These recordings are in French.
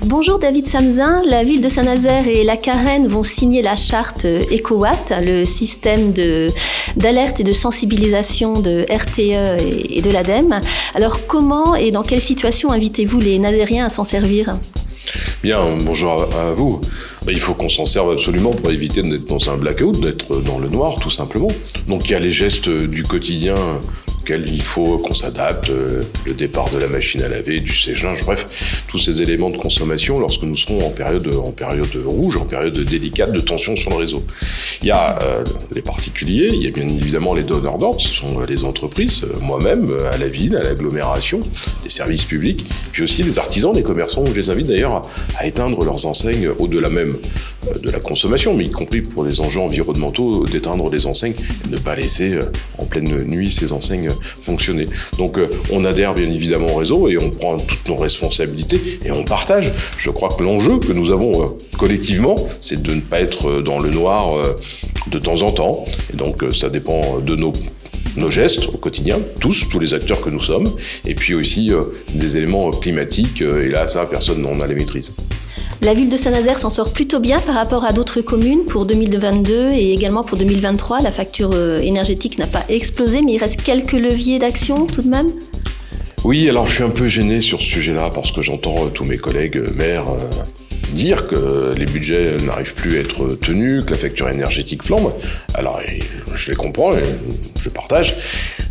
Bonjour David Samzin, la ville de Saint-Nazaire et la Carène vont signer la charte EcoWatt, le système d'alerte et de sensibilisation de RTE et de l'ADEME. Alors comment et dans quelle situation invitez-vous les Nazériens à s'en servir ? Bien, bonjour à vous. Il faut qu'on s'en serve absolument pour éviter d'être dans un blackout, d'être dans le noir tout simplement. Donc il y a les gestes du quotidien auxquels il faut qu'on s'adapte, le départ de la machine à laver, du sèche-linge, bref, tous ces éléments de consommation lorsque nous serons en période rouge, en période délicate de tension sur le réseau. Il y a les particuliers, il y a bien évidemment les donneurs d'ordre, ce sont les entreprises, moi-même, à la ville, à l'agglomération, les services publics, puis aussi les artisans, les commerçants, où je les invite d'ailleurs à éteindre leurs enseignes au-delà même de la consommation, mais y compris pour les enjeux environnementaux, d'éteindre les enseignes et ne pas laisser en pleine nuit ces enseignes fonctionner. Donc on adhère bien évidemment au réseau et on prend toutes nos responsabilités et on partage. Je crois que l'enjeu que nous avons collectivement, c'est de ne pas être dans le noir de temps en temps. Et donc ça dépend de nos gestes au quotidien, tous les acteurs que nous sommes, et puis aussi des éléments climatiques, et là ça personne n'en a les maîtrises. La ville de Saint-Nazaire s'en sort plutôt bien par rapport à d'autres communes pour 2022 et également pour 2023. La facture énergétique n'a pas explosé, mais il reste quelques leviers d'action tout de même. Oui, alors je suis un peu gêné sur ce sujet-là parce que j'entends tous mes collègues maires dire que les budgets n'arrivent plus à être tenus, que la facture énergétique flambe. Alors, je les comprends, je partage.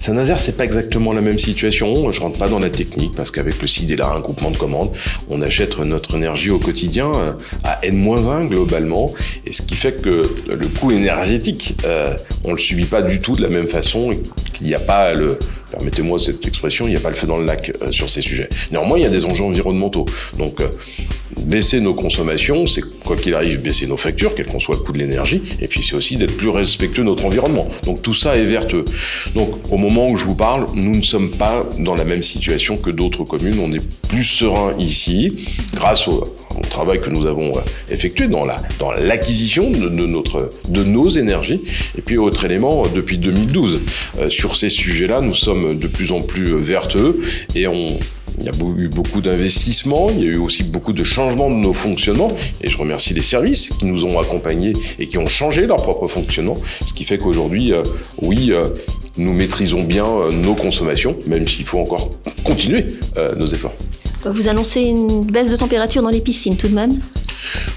Saint-Nazaire, c'est pas exactement la même situation. Je rentre pas dans la technique parce qu'avec le CIDELA, un groupement de commandes, on achète notre énergie au quotidien à N-1 globalement. Et ce qui fait que le coût énergétique, on le subit pas du tout de la même façon, qu'il n'y a pas permettez-moi cette expression, il n'y a pas le feu dans le lac sur ces sujets. Néanmoins, il y a des enjeux environnementaux. Donc, baisser nos consommations, c'est quoi qu'il arrive, baisser nos factures, quel qu'en soit le coût de l'énergie, et puis c'est aussi d'être plus respectueux de notre environnement. Donc tout ça est vertueux. Donc au moment où je vous parle, nous ne sommes pas dans la même situation que d'autres communes, on est plus serein ici, grâce au travail que nous avons effectué dans l'acquisition de nos énergies. Et puis autre élément, depuis 2012, sur ces sujets-là, nous sommes de plus en plus vertueux et il y a eu beaucoup d'investissements, il y a eu aussi beaucoup de changements de nos fonctionnements, et je remercie les services qui nous ont accompagnés et qui ont changé leur propre fonctionnement, ce qui fait qu'aujourd'hui, nous maîtrisons bien nos consommations, même s'il faut encore continuer nos efforts. Vous annoncez une baisse de température dans les piscines tout de même ?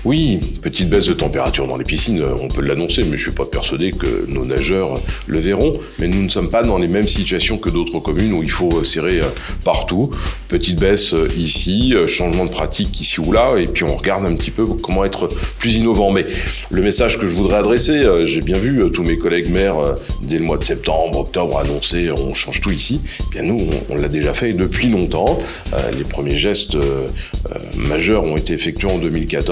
Oui, petite baisse de température dans les piscines, on peut l'annoncer, mais je ne suis pas persuadé que nos nageurs le verront. Mais nous ne sommes pas dans les mêmes situations que d'autres communes où il faut serrer partout. Petite baisse ici, changement de pratique ici ou là, et puis on regarde un petit peu comment être plus innovant. Mais le message que je voudrais adresser, j'ai bien vu tous mes collègues maires dès le mois de septembre, octobre annoncer on change tout ici. Eh bien nous, on l'a déjà fait depuis longtemps. Les premiers gestes majeurs ont été effectués en 2014.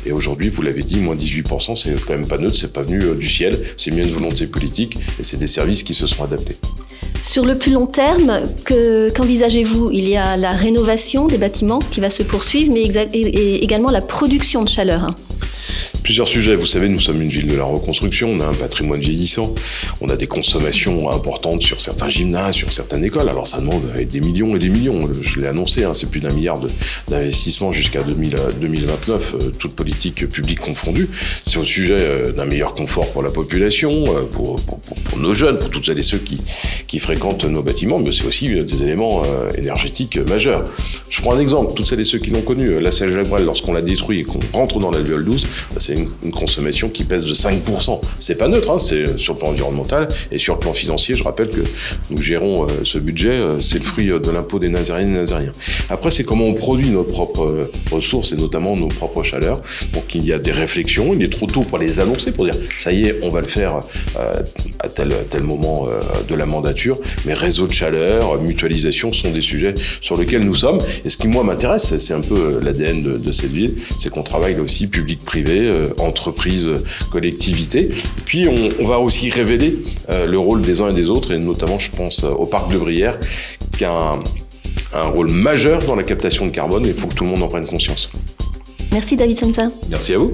Et aujourd'hui, vous l'avez dit, moins 18%, c'est quand même pas neutre, c'est pas venu du ciel, c'est bien une volonté politique et c'est des services qui se sont adaptés. Sur le plus long terme, qu'envisagez-vous ? Il y a la rénovation des bâtiments qui va se poursuivre, mais et également la production de chaleur. Plusieurs sujets. Vous savez, nous sommes une ville de la reconstruction, on a un patrimoine vieillissant, on a des consommations importantes sur certains gymnases, sur certaines écoles. Alors ça demande des millions et des millions. Je l'ai annoncé, c'est plus d'1 milliard d'investissements jusqu'à 2029, toute politique publique confondue. C'est au sujet d'un meilleur confort pour la population, pour nos jeunes, pour toutes celles et ceux qui fréquentent nos bâtiments, mais c'est aussi des éléments énergétiques majeurs. Je prends un exemple, toutes celles et ceux qui l'ont connu, la Salle Jacques Brel, lorsqu'on l'a détruit et qu'on rentre dans l'alvéole 12, c'est une consommation qui pèse de 5%. C'est pas neutre, c'est sur le plan environnemental et sur le plan financier. Je rappelle que nous gérons ce budget, c'est le fruit de l'impôt des Nazériennes et Nazériens. Après, c'est comment on produit nos propres ressources et notamment nos propres chaleurs. Donc il y a des réflexions, il est trop tôt pour les annoncer, pour dire ça y est, on va le faire à tel moment de la mandature. Mais réseau de chaleur, mutualisation sont des sujets sur lesquels nous sommes. Et ce qui, moi, m'intéresse, c'est un peu l'ADN de cette ville, c'est qu'on travaille là aussi public-privé, entreprises, collectivités. Et puis, on va aussi révéler le rôle des uns et des autres, et notamment, je pense au parc de Brière, qui a un rôle majeur dans la captation de carbone, et il faut que tout le monde en prenne conscience. Merci David Samzin. Merci à vous.